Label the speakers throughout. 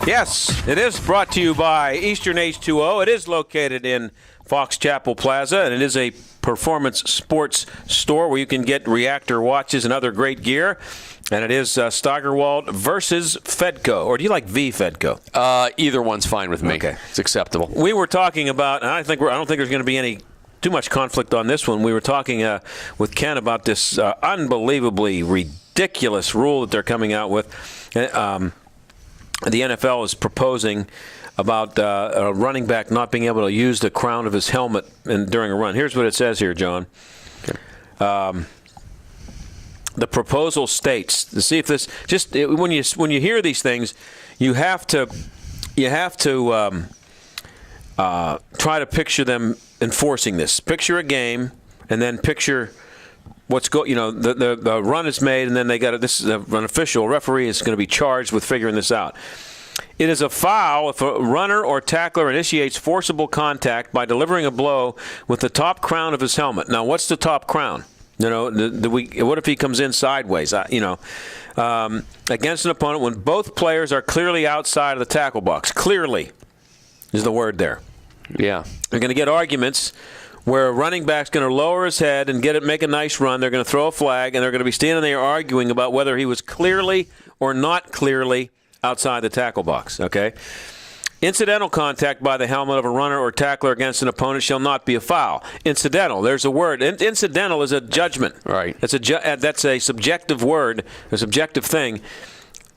Speaker 1: Yes, it is brought to you by Eastern H2O. It is located in Fox Chapel Plaza, and it is a performance sports store where you can get Reactor watches and other great gear. And it is Steigerwald versus Fedko. Or do you like V Fedko?
Speaker 2: Either one's fine with me. Okay. It's acceptable.
Speaker 1: We were talking about, and I don't think there's going to be any too much conflict on this one. We were talking with Ken about this unbelievably ridiculous rule that they're coming out with. The NFL is proposing about a running back not being able to use the crown of his helmet during a run. Here's what it says here, John. Okay. The proposal states, to see if this, when you hear these things, you have to try to picture them enforcing this. Picture a game, and then picture the run is made, and then they got it. This is an official referee is going to be charged with figuring this out. It is a foul if a runner or tackler initiates forcible contact by delivering a blow with the top crown of his helmet. Now, what's the top crown? What if he comes in sideways? Against an opponent when both players are clearly outside of the tackle box. Clearly is the word there.
Speaker 2: Yeah.
Speaker 1: They're going to get arguments where a running back's going to lower his head and make a nice run. They're going to throw a flag, and they're going to be standing there arguing about whether he was clearly or not clearly outside the tackle box. Okay. Incidental contact by the helmet of a runner or tackler against an opponent shall not be a foul. Incidental, there's a word. Incidental is a judgment.
Speaker 2: Right.
Speaker 1: That's a subjective word, a subjective thing.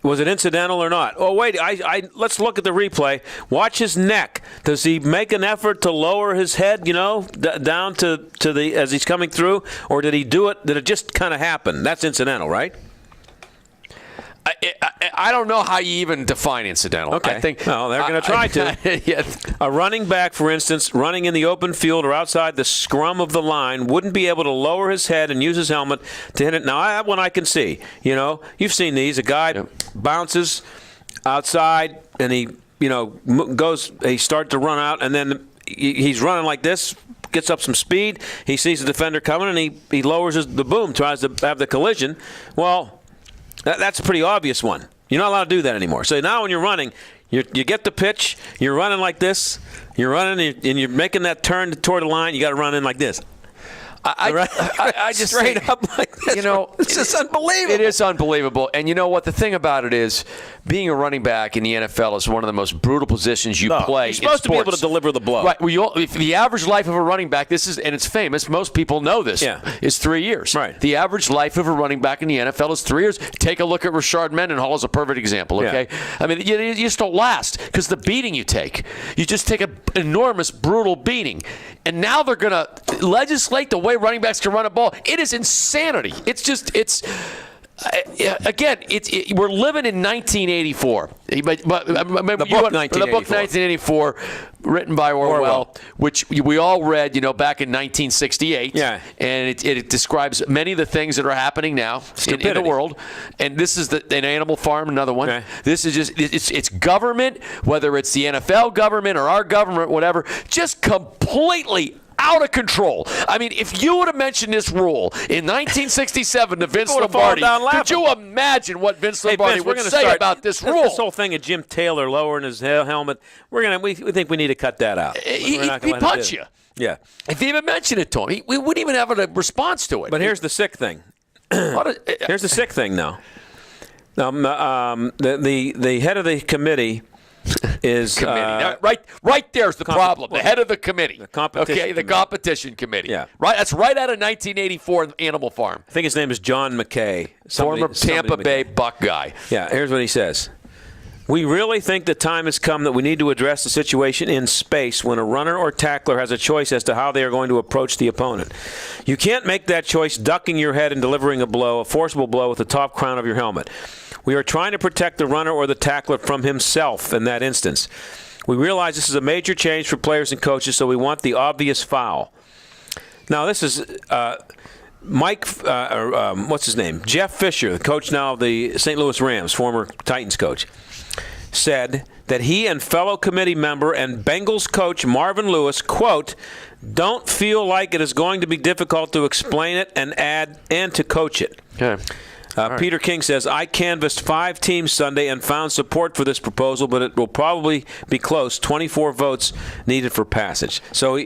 Speaker 1: Was it incidental or not? Oh, wait, let's look at the replay. Watch his neck. Does he make an effort to lower his head, down to the as he's coming through? Or did he do it? Did it just kind of happen? That's incidental, right?
Speaker 2: I don't know how you even define incidental.
Speaker 1: Okay.
Speaker 2: I think,
Speaker 1: well, they're going to try to.
Speaker 2: Yeah.
Speaker 1: A running back, for instance, running in the open field or outside the scrum of the line, wouldn't be able to lower his head and use his helmet to hit it. Now, that one I can see. You've seen these. A guy bounces outside, and he starts to run out, and then he's running like this, gets up some speed. He sees the defender coming, and he lowers the boom, tries to have the collision. Well, that's a pretty obvious one. You're not allowed to do that anymore. So now when you're running, you get the pitch, you're running like this, you're running, and you're making that turn toward the line, you got to run in like this.
Speaker 2: I just
Speaker 1: straight up like this. It's just unbelievable.
Speaker 2: It is unbelievable. And you know what? The thing about it is, being a running back in the NFL is one of the most brutal positions you play.
Speaker 1: You're supposed to be able to deliver the blow.
Speaker 2: Right. Well, if the average life of a running back, and it's famous, most people know this, is 3 years.
Speaker 1: Right.
Speaker 2: The average life of a running back in the NFL is 3 years. Take a look at Rashard Mendenhall as a perfect example, okay? Yeah. I mean, you just don't last because the beating you take. You just take an enormous, brutal beating. And now they're going to legislate the way running backs can run a ball. It is insanity. We're living in 1984.
Speaker 1: The book
Speaker 2: 1984, written by Orwell, which we all read, back in 1968.
Speaker 1: Yeah.
Speaker 2: And it describes many of the things that are happening now in the world. And this is an Animal Farm, another one. Okay. This is just it's government, whether it's the NFL government or our government, whatever, just completely out of control. I mean, if you would have mentioned this rule in 1967 to Vince Lombardi, could you imagine what Vince Lombardi would say about this rule?
Speaker 1: This whole thing of Jim Taylor lowering his helmet, we think we need to cut that out.
Speaker 2: He'd punch you.
Speaker 1: Yeah.
Speaker 2: If you even mention it to him, we wouldn't even have a response to it.
Speaker 1: But here's the sick thing. Here's the sick thing now. The head of the committee is
Speaker 2: right there's the problem. The head of the committee.
Speaker 1: The
Speaker 2: competition committee.
Speaker 1: Yeah.
Speaker 2: Right. That's right out of 1984 Animal Farm.
Speaker 1: I think his name is John McKay.
Speaker 2: Former Tampa Bay Buck guy.
Speaker 1: Yeah, here's what he says. We really think the time has come that we need to address the situation in space when a runner or tackler has a choice as to how they are going to approach the opponent. You can't make that choice ducking your head and delivering a forcible blow with the top crown of your helmet. We are trying to protect the runner or the tackler from himself in that instance. We realize this is a major change for players and coaches, so we want the obvious foul. Now, this is what's his name? Jeff Fisher, the coach now of the St. Louis Rams, former Titans coach, said that he and fellow committee member and Bengals coach Marvin Lewis, quote, don't feel like it is going to be difficult to explain it and to coach it.
Speaker 2: Okay.
Speaker 1: Peter King says, I canvassed 5 teams Sunday and found support for this proposal, but it will probably be close. 24 votes needed for passage. So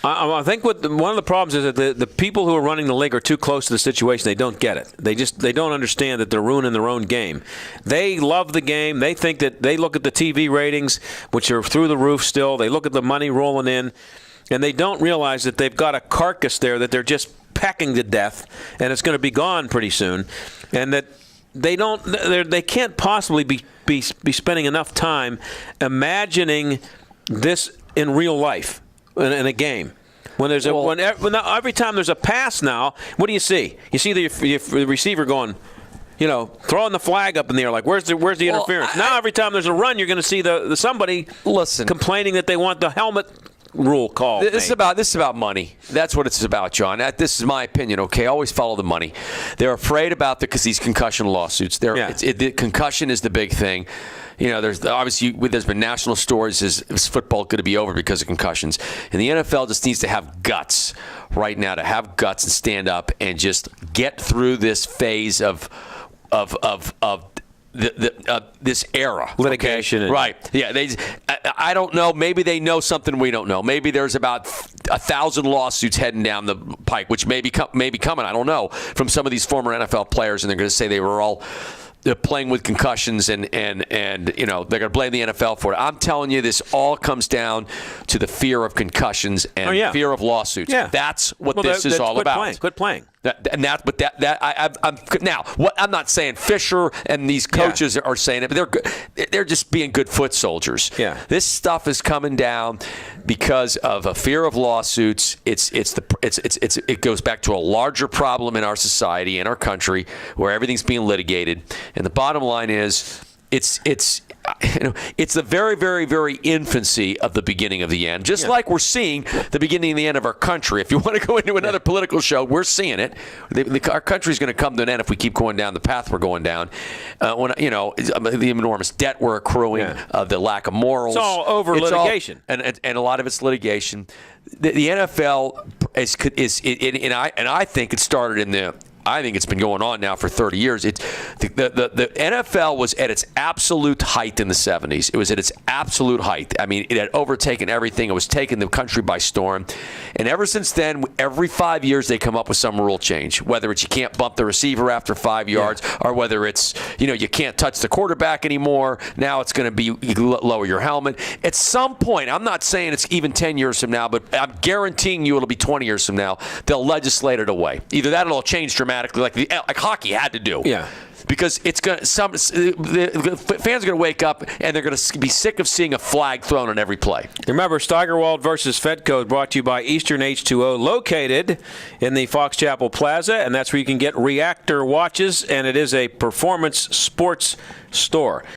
Speaker 1: I think one of the problems is that the people who are running the league are too close to the situation. They don't get it. They don't understand that they're ruining their own game. They love the game. They think that they look at the TV ratings, which are through the roof still. They look at the money rolling in, and they don't realize that they've got a carcass there that they're just pecking to death, and it's going to be gone pretty soon, and that they can't possibly be spending enough time imagining this in real life in a game. When there's every time there's a pass now, what do you see? You see the receiver going, throwing the flag up in the air, like where's the interference? Now every time there's a run, you're going to see the somebody complaining that they want the helmet rule call.
Speaker 2: This is about money. That's what it's about, John. This is my opinion. Okay, always follow the money. They're afraid about because these concussion lawsuits. The concussion is the big thing. There's been national stories. Is football going to be over because of concussions? And the NFL just needs to have guts right now, to have guts and stand up and just get through this phase of this era,
Speaker 1: litigation,
Speaker 2: okay? Right? Yeah, I don't know. Maybe they know something we don't know. Maybe there's about 1,000 lawsuits heading down the pike, which may be coming. I don't know, from some of these former NFL players, and they're going to say they were all playing with concussions, and they're going to blame the NFL for it. I'm telling you, this all comes down to the fear of concussions and fear of lawsuits. Yeah. That's what this is all about.
Speaker 1: Quit playing.
Speaker 2: I'm not saying Fisher and these coaches are saying it, but they're just being good foot soldiers.
Speaker 1: Yeah.
Speaker 2: This stuff is coming down because of a fear of lawsuits. It goes back to a larger problem in our society, in our country, where everything's being litigated. And the bottom line is, it's the very, very, very infancy of the beginning of the end. Just like we're seeing the beginning and the end of our country. If you want to go into another political show, we're seeing it. Our country's going to come to an end if we keep going down the path we're going down. The enormous debt we're accruing, the lack of morals.
Speaker 1: It's all over litigation,
Speaker 2: and a lot of it's litigation. The NFL and I think it started I think it's been going on now for 30 years. The NFL was at its absolute height in the 70s. It was at its absolute height. I mean, it had overtaken everything. It was taking the country by storm. And ever since then, every 5 years, they come up with some rule change, whether it's you can't bump the receiver after 5 yards, or whether it's, you can't touch the quarterback anymore. Now it's going to be you lower your helmet. At some point, I'm not saying it's even 10 years from now, but I'm guaranteeing you it'll be 20 years from now, they'll legislate it away. Either that or it'll change dramatically, like hockey had to do.
Speaker 1: Yeah.
Speaker 2: Because the fans are going to wake up and they're going to be sick of seeing a flag thrown on every play.
Speaker 1: Remember, Steigerwald versus Fedko is brought to you by Eastern H2O, located in the Fox Chapel Plaza, and that's where you can get Reactor watches, and it is a performance sports store.